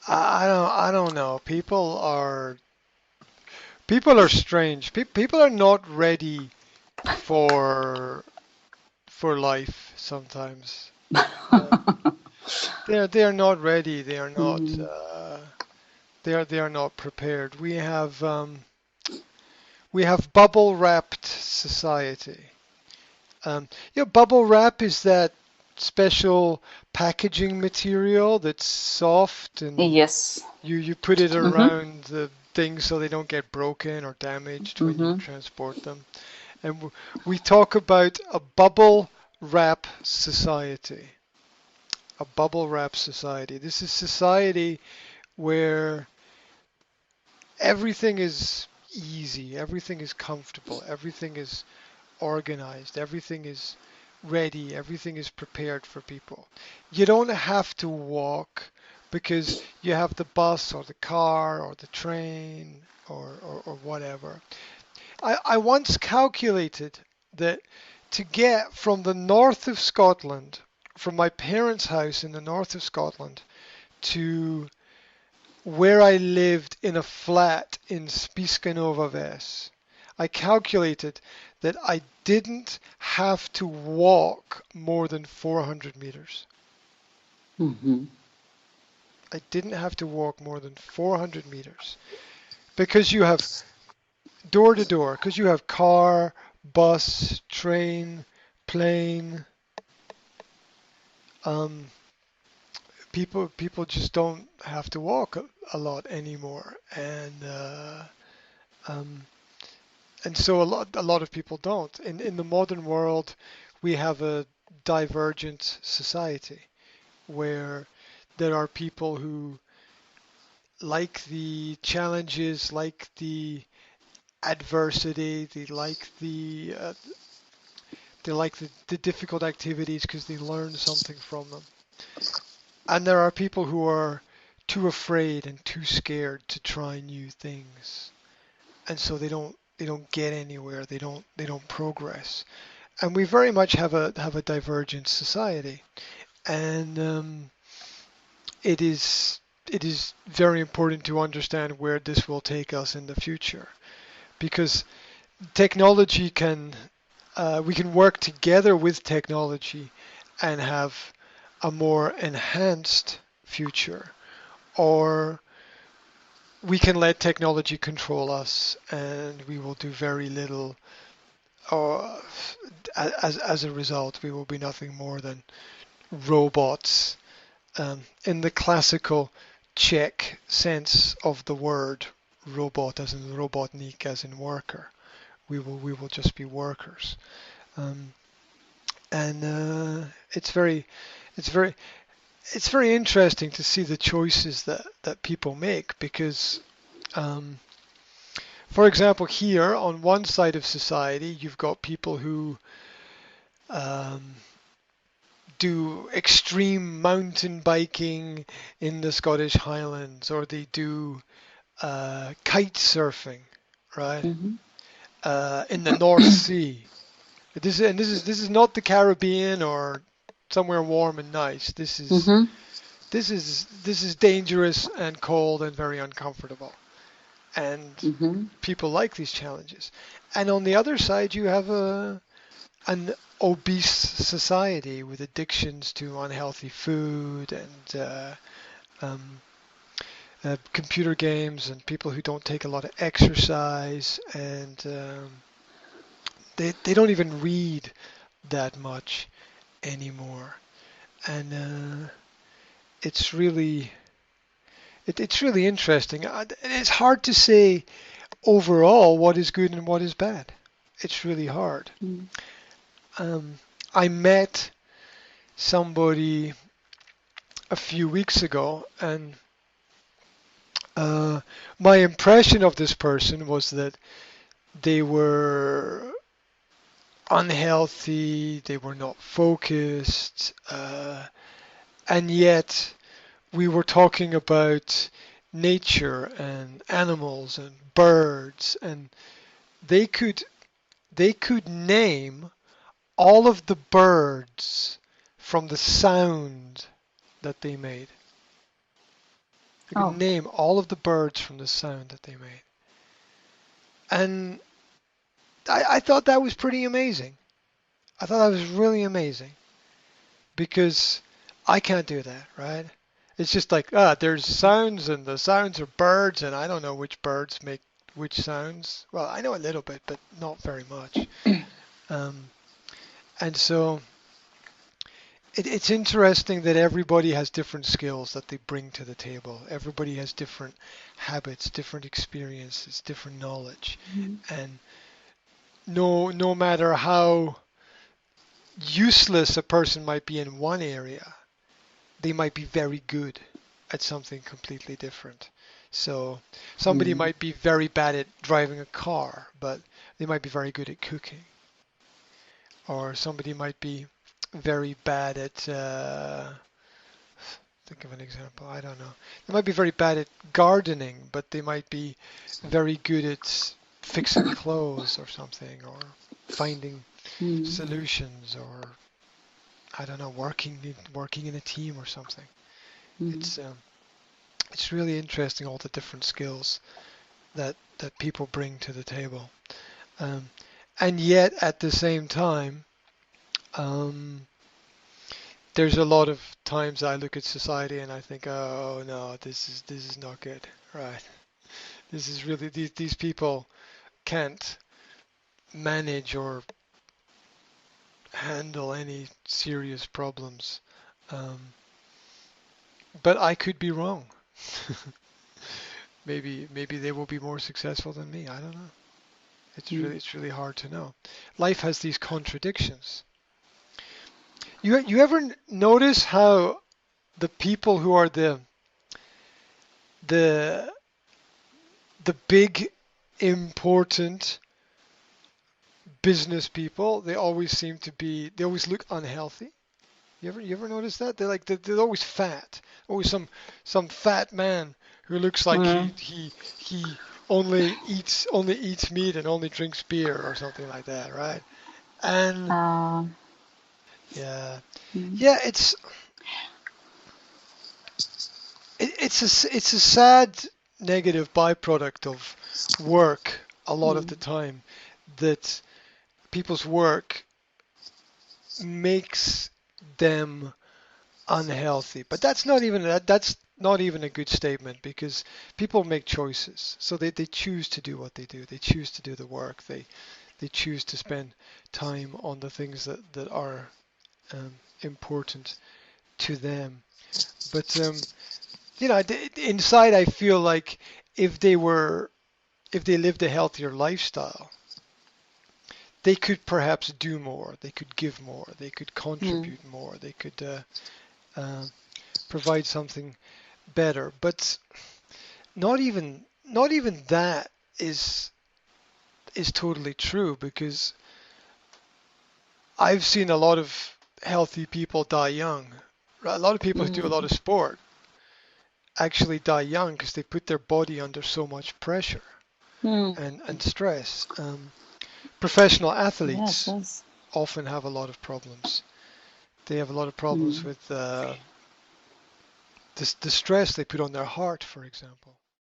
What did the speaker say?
I don't know. People are strange. People are not ready for for life sometimes. Um, they're not ready. They are not. Mm, They are not prepared. We have bubble wrapped society. Bubble wrap is that special packaging material that's soft and yes. you put it Mm-hmm. around the things so they don't get broken or damaged when you Mm-hmm. transport them. And we talk about a bubble wrap society. A bubble wrap society. This is society where everything is easy, everything is comfortable, everything is organized, everything is ready, everything is prepared for people. You don't have to walk because you have the bus or the car or the train or whatever. I once calculated that to get from the north of Scotland, from my parents' house in the north of Scotland, to where I lived in a flat in Spiskanova Ves, I calculated that I didn't have to walk more than 400 meters. Mm-hmm. I didn't have to walk more than 400 meters because you have door to door, because you have car, bus, train, plane. Um, people just don't have to walk a lot anymore, um, and so a lot of people don't. In the modern world, we have a divergent society where there are people who like the challenges, like the adversity, they like the difficult activities because they learn something from them. And there are people who are too afraid and too scared to try new things, and so they don't get anywhere. They don't progress. And we very much have a divergent society, and it is it is very important to understand where this will take us in the future because technology can we can work together with technology and have a more enhanced future, or we can let technology control us and we will do very little, or as a result we will be nothing more than robots, in the classical Czech sense of the word robot, as in robotnik, as in worker. We will just be workers. Um, and it's very it's very interesting to see the choices that people make because, um, for example, here on one side of society, you've got people who um, do extreme mountain biking in the Scottish Highlands, or they do kite surfing, right? Mm-hmm. In the North Sea. This is not the Caribbean or somewhere warm and nice. This is Mm-hmm. this is this is dangerous and cold and very uncomfortable. And Mm-hmm. people like these challenges. And on the other side, you have an obese society with addictions to unhealthy food and um, computer games, and people who don't take a lot of exercise, and they don't even read that much anymore. And it's really interesting. It's hard to say overall what is good and what is bad. It's really hard. Um, I met somebody a few weeks ago, and uh, my impression of this person was that they were unhealthy, they were not focused, and yet we were talking about nature and animals and birds, and they could they could name all of the birds from the sound that they made. They could Oh. name all of the birds from the sound that they made. And I thought that was pretty amazing. I thought that was really amazing because I can't do that, right? It's just like, there's sounds and the sounds are birds and I don't know which birds make which sounds. Well, I know a little bit, but not very much. Um, and so it's interesting that everybody has different skills that they bring to the table. Everybody has different habits, different experiences, different knowledge. Mhm. And no matter how useless a person might be in one area, they might be very good at something completely different. So somebody Mhm. might be very bad at driving a car, but they might be very good at cooking. Or somebody might be very bad at, think of an example, I don't know. They might be very bad at gardening, but they might be very good at fixing clothes or something, or finding Mhm. solutions, or I don't know, working in a team or something. Mhm. It's it's really interesting all the different skills that people bring to the table, um, and yet at the same time, um, there's a lot of times I look at society and I think, oh no, this is not good, right? This is really these people can't manage or handle any serious problems, um, but I could be wrong. Maybe they will be more successful than me. I don't know. Mhm. It's really hard to know. Life has these contradictions. You ever notice how the people who are the the big important business people, they always look unhealthy. You ever notice that? They're always fat. Always some fat man who looks like Mhm. he only eats meat and only drinks beer or something like that, right? And Uh, yeah, mhm. yeah, it's a sad negative byproduct of work a lot of the Mhm. time that people's work makes them unhealthy. But that's not even a good statement because people make choices. So they choose to do what they do. They choose to do the work. They choose to spend time on the things that are important to them. But inside I feel like if they were if they lived a healthier lifestyle, they could perhaps do more. They could give more. They could Mhm. contribute more. They could uh, provide something better. But not even that is totally true because I've seen a lot of healthy people die young. A lot of people who do a lot Mhm. of sport actually die young because they put their body under so much pressure Mhm. and stress. Professional Yeah, it athletes does. often have a lot of problems. They have a lot of problems Mhm. with the stress they put on their heart, for example.